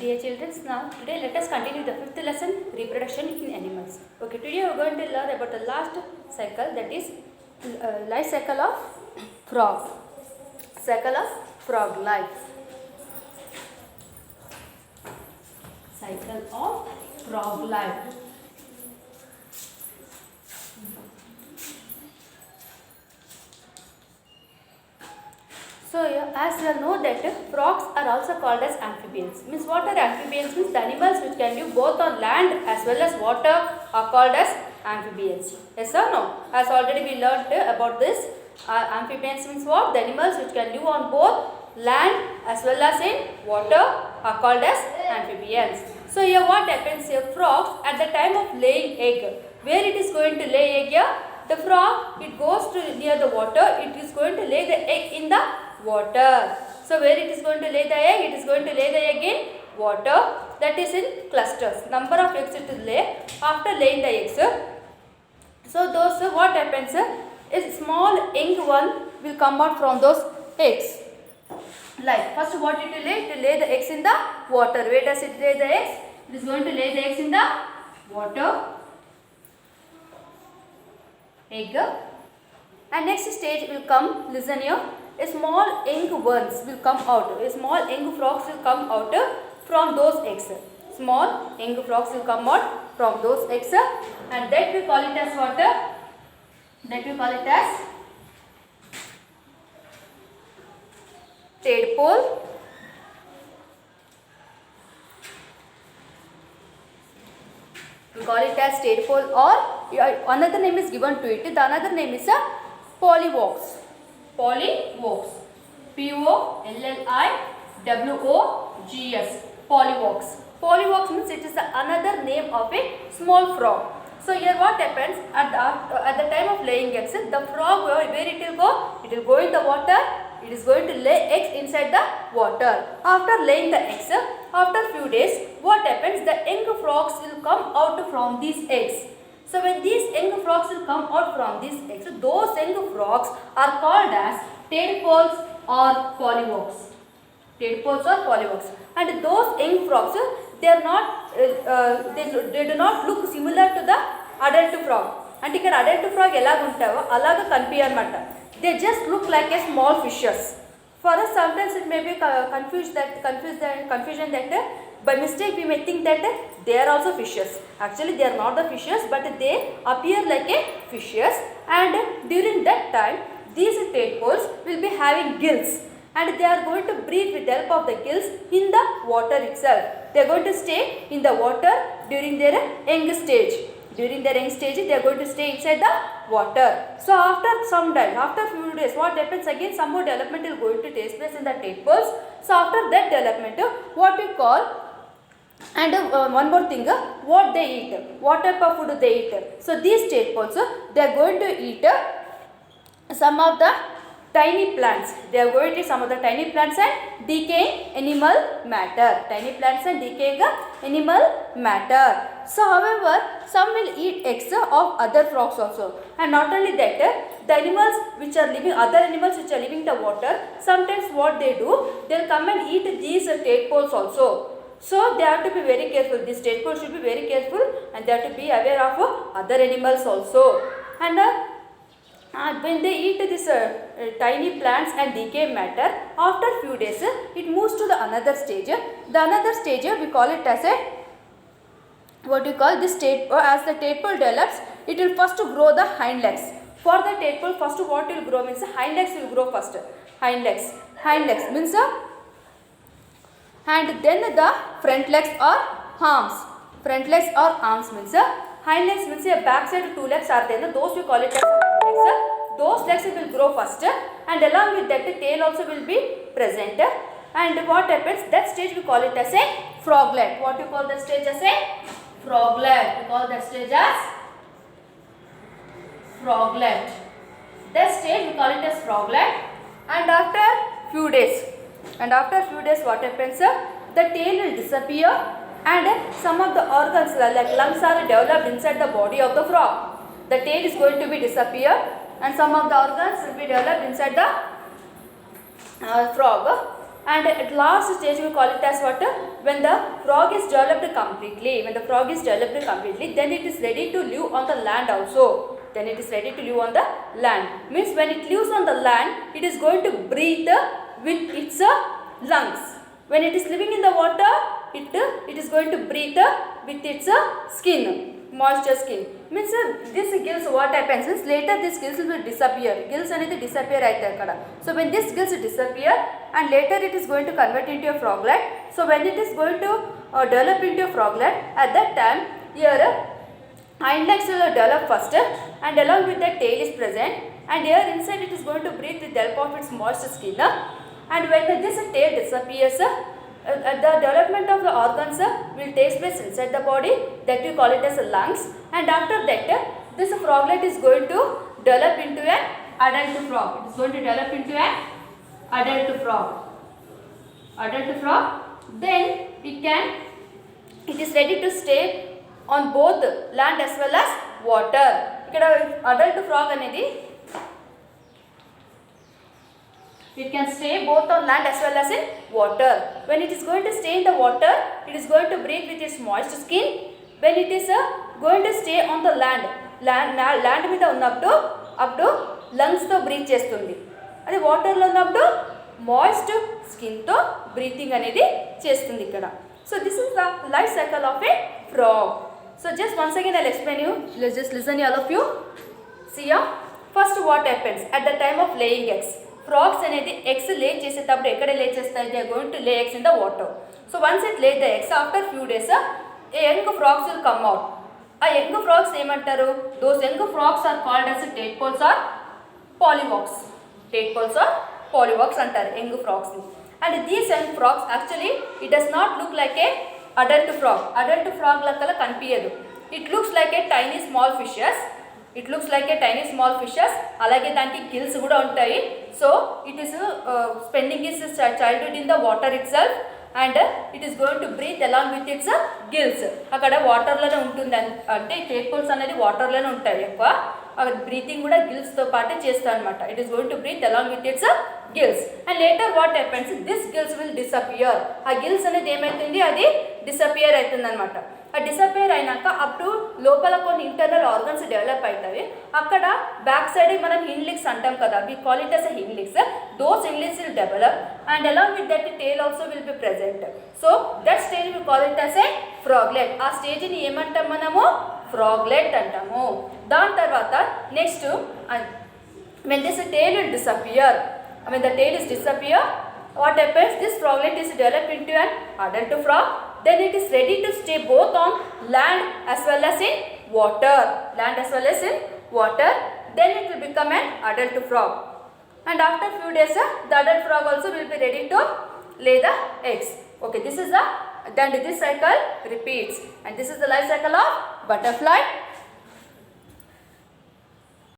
Dear children, now today let us continue the fifth lesson, reproduction in animals. Okay, today we are going to learn about the last cycle, that is life cycle of frog. Cycle of frog life. Cycle of frog life. So, as you all know that frogs are also called as amphibians. Means what are amphibians? Means the animals which can live both on land as well as water are called as amphibians. Yes or no? As already we learnt about this. Amphibians means what? The animals which can live on both land as well as in water are called as amphibians. So here what happens here? Frogs at the time of laying egg, where it is going to lay egg here? The frog, it goes to near the water, it is going to lay the egg in the water. So where it is going to lay the egg? It is going to lay the egg in water, that is in clusters. Number of eggs it will lay after laying the eggs. So those what happens is small young one will come out from those eggs. Like first what it will lay? It will lay the eggs in the water. Where does it lay the eggs? It is going to lay the eggs in the water. Egg. And next stage will come, listen here, a small young ones will come out, a small young frogs will come out from those eggs. Small young frogs will come out from those eggs, and that we call it as what? That we call it as tadpole. We call it as tadpole, or another name is given to it. The another name is a polywogs. Polywogs. Polliwwogs. Polywogs. Polywogs means it is another name of a small frog. So here what happens at the time of laying eggs, the frog where it will go? It will go in the water. It is going to lay eggs inside the water. After laying the eggs, after few days, what happens? The young frogs will come out from these eggs. So when these young frogs will come out from these eggs, those young frogs are called as tadpoles or polywogs. Tadpoles or polywogs. And those young frogs, they are not, they do not look similar to the adult frog. And ఇక్కడ adult frog ఎలాగ ఉంటావో అలాగ కనిపించన్నమాట. They just look like a small fishes. For us, sometimes it may be confusion that by mistake we may think that they are also fishes. Actually, they are not the fishes, but they appear like a fishes. And during that time, these tadpoles will be having gills, and they are going to breathe with the help of the gills in the water itself. They are going to stay in the water during their young stage. During their young stage, they are going to stay inside the water. So after some time, after few days, what happens again? Some more development is going to take place in the tadpoles. So after that development, what we call, and one more thing, what they eat, what type of food they eat. So these tadpoles, they are going to eat some of the tiny plants. They are going to eat some of the tiny plants and decaying animal matter. Tiny plants and decaying animal matter. So however, some will eat eggs of other frogs also. And not only that, the animals which are living, other animals which are living in the water, sometimes what they do, they will come and eat these tadpoles also. So they have to be very careful. These tadpoles should be very careful, and they have to be aware of other animals also. And when they eat this tiny plants and decay matter, after few days it moves to the another stage. The another stage we call it as a, what you call this tadpole. As the tadpole develops, it will first grow the hind legs. For the tadpole, first what will grow means hind legs will grow first. Hind legs means and then the front legs or arms. Front legs or arms means hind legs means a back side 2 legs are there. Those we call it as hind legs. Those legs will grow first, and along with that the tail also will be present. And what happens? That stage we call it as a froglet. What you call that stage as a froglet? We call that stage as froglet. That stage we call it as froglet. And after few days, what happens? The tail will disappear, and some of the organs like lungs are developed inside the body of the frog. The tail is going to be disappear, and some of the organs will be developed inside the frog. And at last stage we call it as what? When the frog is developed completely. When the frog is developed completely, then it is ready to live on the land also. Then it is ready to live on the land. Means when it lives on the land, it is going to breathe with its lungs. When it is living in the water, it is going to breathe with its skin, moisture skin. Means this gills, what happens is later this gills will disappear. Gills అనేది disappear అయితే అక్కడ. So when this gills disappear and later it is going to convert into a froglet. So when it is going to develop into a froglet, at that time here hind legs will develop first and along with that tail is present, and here inside it is going to breathe with the help of its moist skin. And when this tail disappears, the development of the organs will take place inside the body, that we call it as lungs, and after that this froglet is going to develop into an adult frog. It is going to develop into an adult frog. Adult frog, then it is ready to stay on both land as well as water. ఇక్కడ adult frog అనేది it can stay both on land as well as in water. When it is going to stay in the water, it is going to breathe with its moist skin. When it is going to stay on the land మీద ఉన్నప్పుడు అప్పుడు లంగ్స్తో breath చేస్తుంది. అది వాటర్లో ఉన్నప్పుడు moist స్కిన్తో breathing అనేది చేస్తుంది ఇక్కడ. So this is the life cycle of A frog. So just once again I'll explain you. Let's just listen all of you. See here. First what happens at the time of laying eggs. Frogs అనేది eggs lay చేసేటప్పుడు ఎక్కడ lay చేస్తాయి? They are going to lay eggs in the water. So once it lay the eggs, after few days a young frogs will come out. ఆ young frogs ఏమంటారు? Those young frogs are called as tadpoles or polywogs. Tadpoles or polywogs అంటారు young frogs ని. And these young frogs actually it does not look like a adult frog. Adult frog లక్కల కనిపించదు. It looks like a tiny small fishes. It looks like a tiny small fishes. అలాగే దానికి gills కూడా ఉంటాయి. So it is spending its childhood in the water itself, and it is going to breathe along with its gills. అక్కడ వాటర్లోనే ఉంటుంది. అంటే టేడ్పోల్స్ అనేది వాటర్లోనే ఉంటాయి ఎక్కువ. అక్కడ బ్రీతింగ్ కూడా గిల్స్తో పాటే చేస్తాయి అనమాట. It is going to breathe along with its gills. And later what happens, this gills will disappear. ఆ గిల్స్ అనేది ఏమవుతుంది, అది డిసపియర్ అవుతుంది అనమాట. ఆ డిసపియర్ అయినాక అప్పుడు లోపల కొన్ని ఇంటర్నల్ ఆర్గన్స్ డెవలప్ అవుతాయి. అక్కడ బ్యాక్ సైడ్ మనం హిండ్లిక్స్ అంటాం కదా, we call it as a hindlimbs. Those hindlimbs will develop and along with that tail also will be present. So that stage we call it as a froglet. ఆ స్టేజ్ని ఏమంటాం మనము, froglet అంటాము. దాని తర్వాత next when this tail will disappear, when the tail is disappear, what happens, this froglet is developed into an adult frog. Then it is ready to stay both on land as well as in water. Land as well as in water. Then it will become an adult frog. And after few days, the adult frog also will be ready to lay the eggs. Okay, this is the, then this cycle repeats. And this is the life cycle of butterfly.